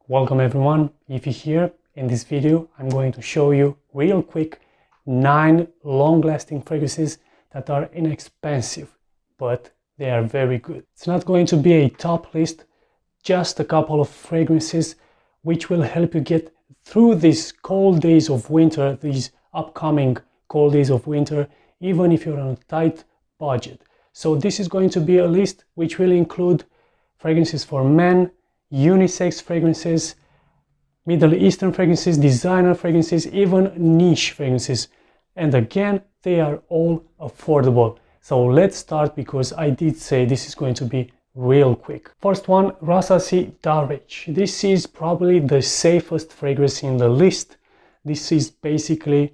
Welcome everyone, Riiffs here. In this video I'm going to show you real quick 9 long-lasting fragrances that are inexpensive, but they are very good. It's not going to be a top list, just a couple of fragrances which will help you get through these cold days of winter, these upcoming cold days of winter, even if you're on a tight budget. So this is going to be a list which will include fragrances for men, unisex fragrances, Middle Eastern fragrances, designer fragrances, even niche fragrances. And again, they are all affordable. So let's start, because I did say this is going to be real quick. First one, Rasputin Darich. This is probably the safest fragrance in the list. This is basically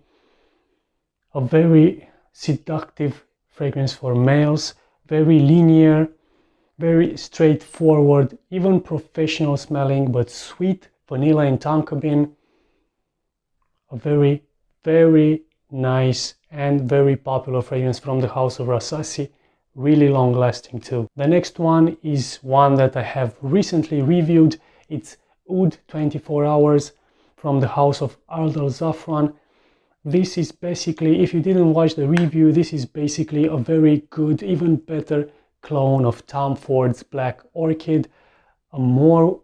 a very seductive fragrance for males, very linear, very straightforward, even professional smelling, but sweet, vanilla and tonka bean. A very, very nice and very popular fragrance from the house of Rasputin, really long lasting too. The next one is one that I have recently reviewed. It's Oud 24 Hours from the house of Oud Donna. This is basically, if you didn't watch the review, this is basically a very good, even better clone of Tom Ford's Black Orchid, a more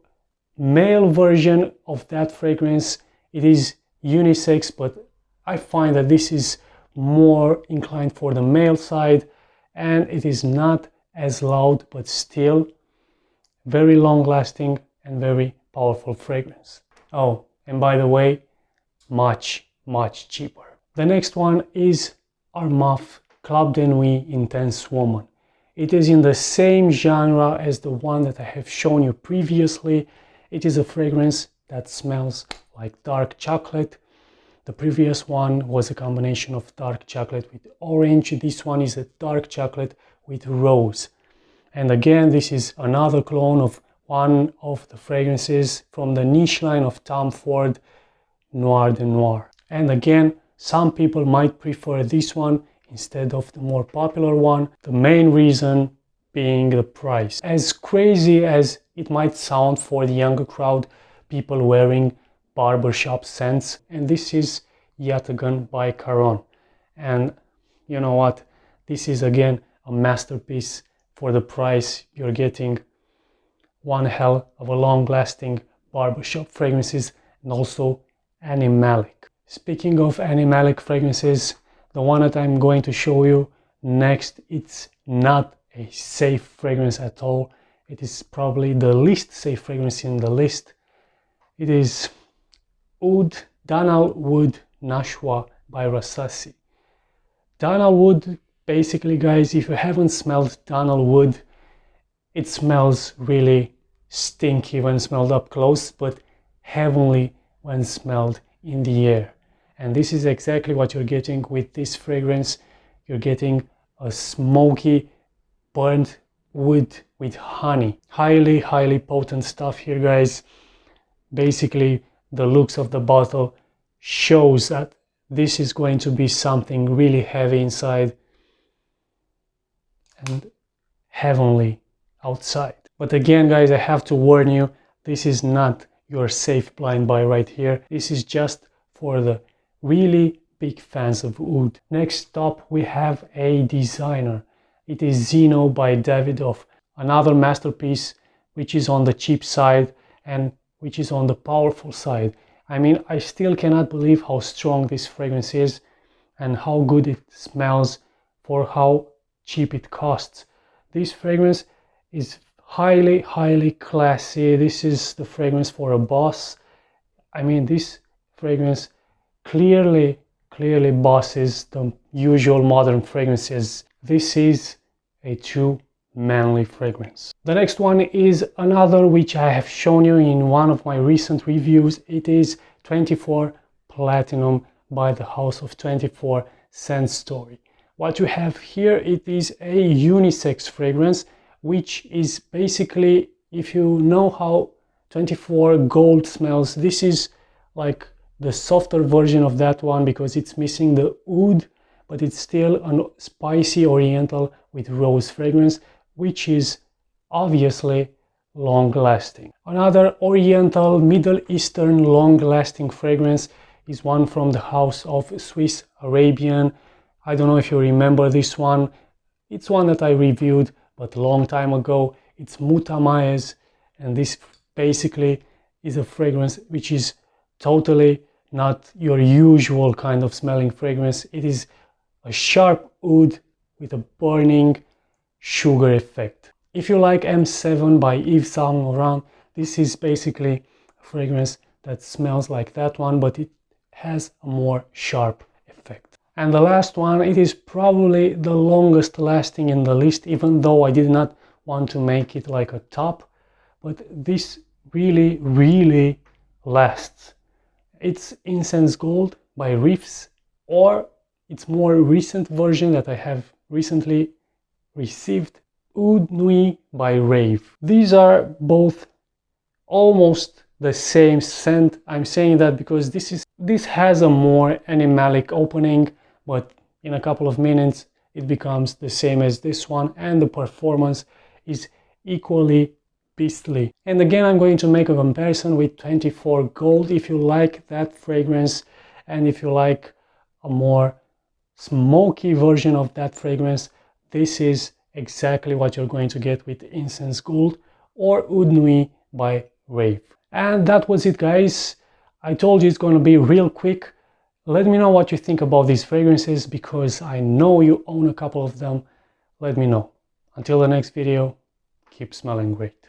male version of that fragrance. It is unisex, but I find that this is more inclined for the male side, and it is not as loud, but still very long lasting and very powerful fragrance. Oh, and by the way, much cheaper. The next one is our Muff Club de Nuit Intense Woman. It is in the same genre as the one that I have shown you previously. It is a fragrance that smells like dark chocolate. The previous one was a combination of dark chocolate with orange. This one is a dark chocolate with rose. And again, this is another clone of one of the fragrances from the niche line of Tom Ford, Noir de Noir. And again, some people might prefer this one instead of the more popular one. The main reason being the price. As crazy as it might sound for the younger crowd, people wearing Barber Shop scents, and this is yet again by Caron. And you know what? This is again a masterpiece. For the price, you're getting one hell of a long-lasting Barber Shop fragrances, and also animalic. Speaking of animalic fragrances, the one that I'm going to show you next, it's not a safe fragrance at all. It is probably the least safe fragrance in the list. It is Oud Donna Wood Nashua by Rasputin. Donna Wood, basically guys, if you haven't smelled Donna Wood, it smells really stinky when smelled up close, but heavenly when smelled in the air. And this is exactly what you're getting with this fragrance. You're getting a smoky burnt wood with honey. Highly potent stuff here, guys. Basically, the looks of the bottle shows that this is going to be something really heavy inside and heavenly outside. But again, guys, I have to warn you, this is not your safe blind buy right here. This is just for the really big fans of oud. Next up, we have a designer. It is Zeno by Davidoff, another masterpiece which is on the cheap side and which is on the powerful side. I mean, I still cannot believe how strong this fragrance is and how good it smells for how cheap it costs. This fragrance is highly classy. This is the fragrance for a boss. I mean, this fragrance clearly bosses the usual modern fragrances. This is a true manly fragrance. The next one is another which I have shown you in one of my recent reviews. It is 24 Platinum by the House of 24 Scent Story. What you have here, it is a unisex fragrance, which is basically, if you know how 24 Gold smells, this is like the softer version of that one, because it's missing the oud, but it's still a spicy oriental with rose fragrance, which is obviously long-lasting. Another Oriental Middle Eastern long-lasting fragrance is one from the house of Swiss Arabian. I don't know if you remember this one. It's one that I reviewed but a long time ago. It's Muta Meyers, and this basically is a fragrance which is totally not your usual kind of smelling fragrance. It is a sharp oud with a burning sugar effect. If you like M7 by Yves Saint Laurent, this is basically a fragrance that smells like that one, but it has a more sharp effect. And the last one, it is probably the longest lasting in the list, even though I did not want to make it like a top, but this really lasts. It's Incense Gold by Reefs, or its more recent version that I have recently received, Oud Nuit by Rave. These are both almost the same scent. I'm saying that because this has a more animalic opening, but in a couple of minutes it becomes the same as this one, and the performance is equally beastly. And again, I'm going to make a comparison with 24 Gold if you like that fragrance, and if you like a more smoky version of that fragrance, this is exactly what you're going to get with Incense Gold or Oud Nuit by Rave. And that was it, guys. I told you it's going to be real quick. Let me know what you think about these fragrances, because I know you own a couple of them. Let me know. Until the next video, keep smelling great.